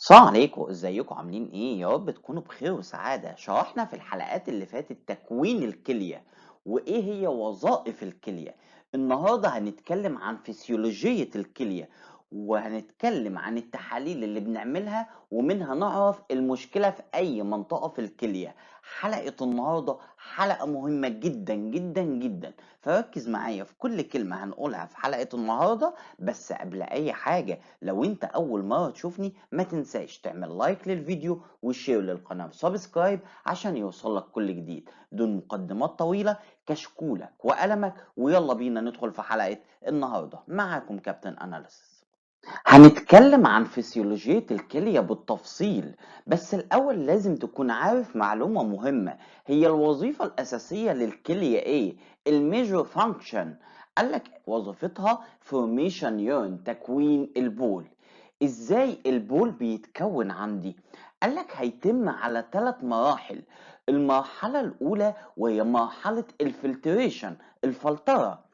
السلام عليكم، ازيكم عاملين ايه؟ يا رب تكونوا بخير وسعادة. شرحنا في الحلقات اللي فاتت تكوين الكلية وايه هي وظائف الكلية. النهاردة هنتكلم عن فسيولوجية الكلية، وهنتكلم عن التحاليل اللي بنعملها ومنها نعرف المشكلة في اي منطقة في الكلية. حلقة النهاردة حلقة مهمة جدا جدا جدا، فركز معايا في كل كلمة هنقولها في حلقة النهاردة. بس قبل اي حاجة، لو انت اول مرة تشوفني ما تنساش تعمل لايك للفيديو وشير للقناة وسبسكرايب عشان يوصلك كل جديد. دون مقدمات طويلة، كشكولك وقلمك ويلا بينا ندخل في حلقة النهاردة. معاكم كابتن اناليسيس. هنتكلم عن فسيولوجية الكلية بالتفصيل، بس الأول لازم تكون عارف معلومة مهمة. هي الوظيفة الأساسية للكلية إيه؟ الميجور فانكشن. قالك وظيفتها فورميشن يورين، تكوين البول. إزاي البول بيتكون عندي؟ قالك هيتم على 3 مراحل. المرحلة الأولى وهي مرحلة الفلتريشن، الفلترة.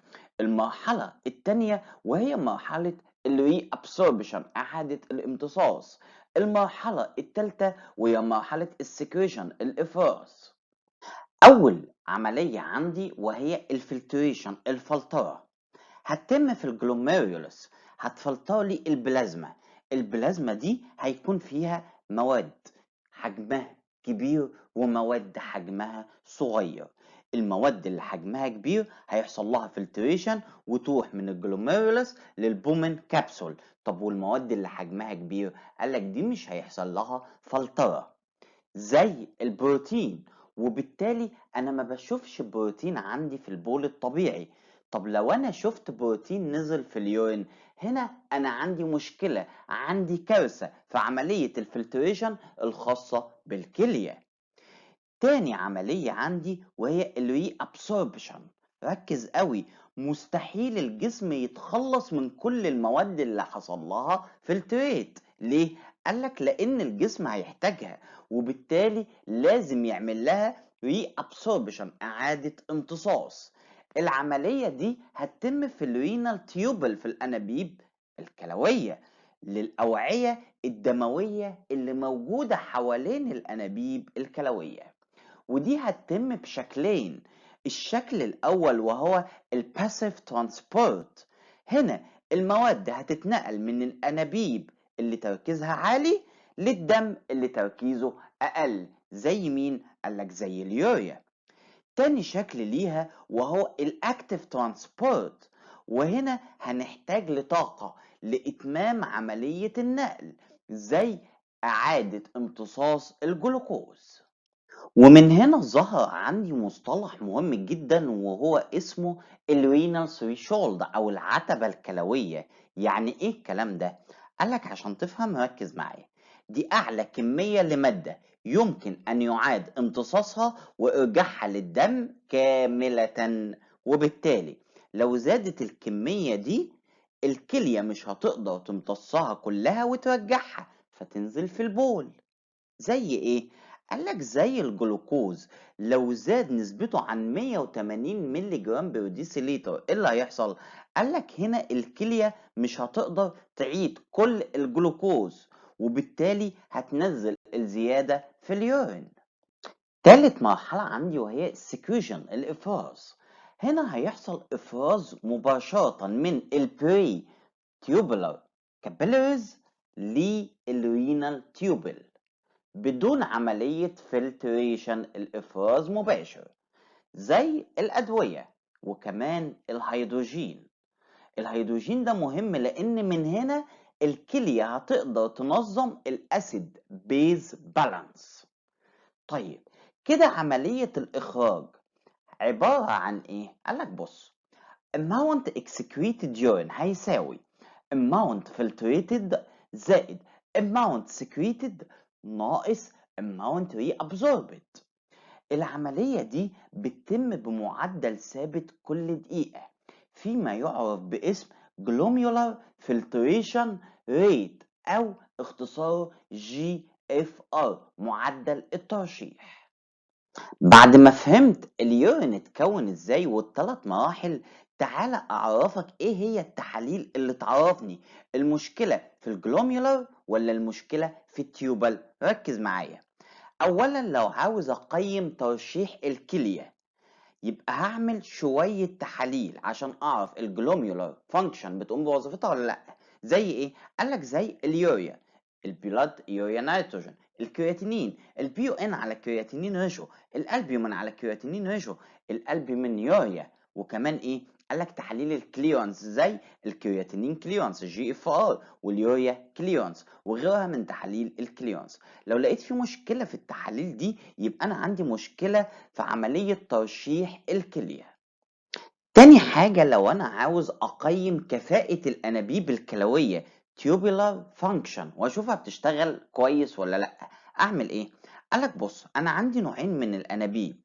المرحلة التانية وهي مرحلة الري ابسوربشن، إعادة الامتصاص. المرحلة التالتة وهي مرحلة السكريشن، الإفراز. أول عملية عندي وهي الفلتريشن، الفلترة، هتتم في الجلوميريولس. هتفلتر لي البلازما. البلازما دي هيكون فيها مواد حجمها كبير ومواد حجمها صغير. المواد اللي حجمها كبير هيحصل لها فلتريشن وتروح من الجلوميرولس للبومن كابسول. طب والمواد اللي حجمها كبير قالك دي مش هيحصل لها فلترة، زي البروتين. وبالتالي انا ما بشوفش بروتين عندي في البول الطبيعي. طب لو انا شفت بروتين نزل في اليورين، هنا انا عندي مشكلة، عندي كارثة في عملية الفلتريشن الخاصة بالكلية. تاني عملية عندي وهي الري ابسوربشن. ركز قوي، مستحيل الجسم يتخلص من كل المواد اللي حصل لها فلتريت. ليه؟ قالك لان الجسم هيحتاجها، وبالتالي لازم يعمل لها ري ابسوربشن، اعادة امتصاص. العملية دي هتتم في الرينال تيوبل، في الانابيب الكلوية، للأوعية الدموية اللي موجودة حوالين الأنابيب الكلوية. ودي هتتم بشكلين. الشكل الأول وهو الباسيف ترانسبورت. هنا المواد هتتنقل من الأنابيب اللي تركيزها عالي للدم اللي تركيزه أقل. زي مين؟ قالك زي اليوريا. تاني شكل ليها وهو الاكتيف ترانسبورت، وهنا هنحتاج لطاقة لإتمام عملية النقل، زي إعادة امتصاص الجلوكوز. ومن هنا ظهر عندي مصطلح مهم جدا وهو اسمه الرينال ثريشولد او العتبة الكلوية. يعني ايه الكلام ده؟ قالك عشان تفهم ركز معايا. دي اعلى كمية لمادة يمكن ان يعاد امتصاصها وارجاعها للدم كاملة. وبالتالي لو زادت الكمية دي، الكلية مش هتقدر تمتصها كلها وترجعها فتنزل في البول. زي ايه؟ قالك زي الجلوكوز، لو زاد نسبته عن 180 مللي جرام بر ديسيليتر ايه اللي هيحصل؟ قالك هنا الكلية مش هتقدر تعيد كل الجلوكوز، وبالتالي هتنزل الزيادة في اليورين. تالت مرحلة عندي وهي السكريشن، الإفراز. هنا هيحصل إفراز مباشرة من البري تيوبولار كابيلاريز للرينال تيوبل بدون عملية فلتريشن، الإفراز مباشر، زي الأدوية. وكمان الهيدروجين. الهيدروجين ده مهم لأن من هنا الكلية هتقدر تنظم الأسيد بيز بالانس. طيب كده عملية الإخراج عبارة عن إيه؟ قالك بص، amount excreted urine هيساوي amount filtrated زائد amount secreted ناقص amount reabsorbed. العملية دي بتتم بمعدل ثابت كل دقيقة فيما يعرف باسم glomerular filtration rate أو اختصاره GFR، معدل الترشيح. بعد ما فهمت اليورين اتكون ازاي والثلاث مراحل، تعالى اعرفك ايه هي التحاليل اللي تعرفني المشكلة في الجلوميولار ولا المشكلة في التيوبل؟ ركز معايا. اولا لو عاوز اقيم ترشيح الكلية يبقى هعمل شوية تحاليل عشان اعرف الجلوميولار فانكشن بتقوم بوظيفتها ولا لا. زي ايه؟ قالك زي اليوريا، البلاد يوريا نيتروجين، الكرياتينين، البي او ان على الكرياتينين ريشو، الالبيومين على الكرياتينين ريشو، الالبيومين يوريا. وكمان ايه؟ قالك تحاليل الكليرنس زي الكرياتينين كليرنس جي اف ار، واليوريا كليرنس، وغيرها من تحاليل الكليرنس. لو لقيت في مشكلة في التحاليل دي يبقى انا عندي مشكلة في عملية ترشيح الكلية. تاني حاجة لو أنا عاوز أقيم كفاءة الأنابيب الكلوية tubular function وأشوفها بتشتغل كويس ولا لأ، أعمل إيه؟ قالك بص، أنا عندي نوعين من الأنابيب،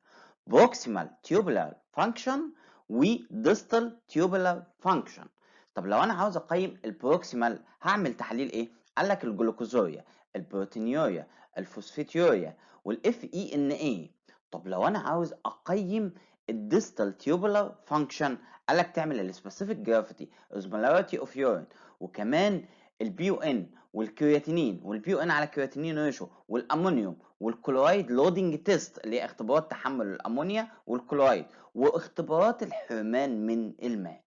proximal tubular function و distal tubular function. طب لو أنا عاوز أقيم البروكسيمال هعمل تحليل إيه؟ قالك الجلوكوزوريا، البروتينيوريا، الفوسفاتيوريا، والاف اي ان اي. طب لو أنا عاوز أقيم الديستال تيوبولار فانكشن قالك تعمل السبيسيفيك جرافيتي، اوزمولاريتي اوف يورين، وكمان البي او ان والكرياتينين والبي او ان على كرياتينين ريشو والامونيوم والكلورايد لودنج تيست اللي هي اختبارات تحمل الامونيا والكلورايد، واختبارات الحرمان من الماء.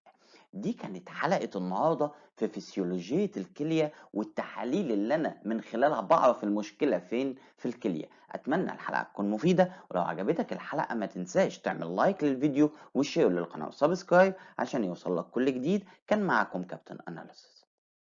دي كانت حلقة النهاردة في فسيولوجية الكلية والتحاليل اللي أنا من خلالها بعرف المشكلة فين في الكلية. أتمنى الحلقة تكون مفيدة، ولو عجبتك الحلقة ما تنساش تعمل لايك للفيديو وشير للقناة وسبسكرايب عشان يوصلك كل جديد. كان معكم كابتن أناليسيس.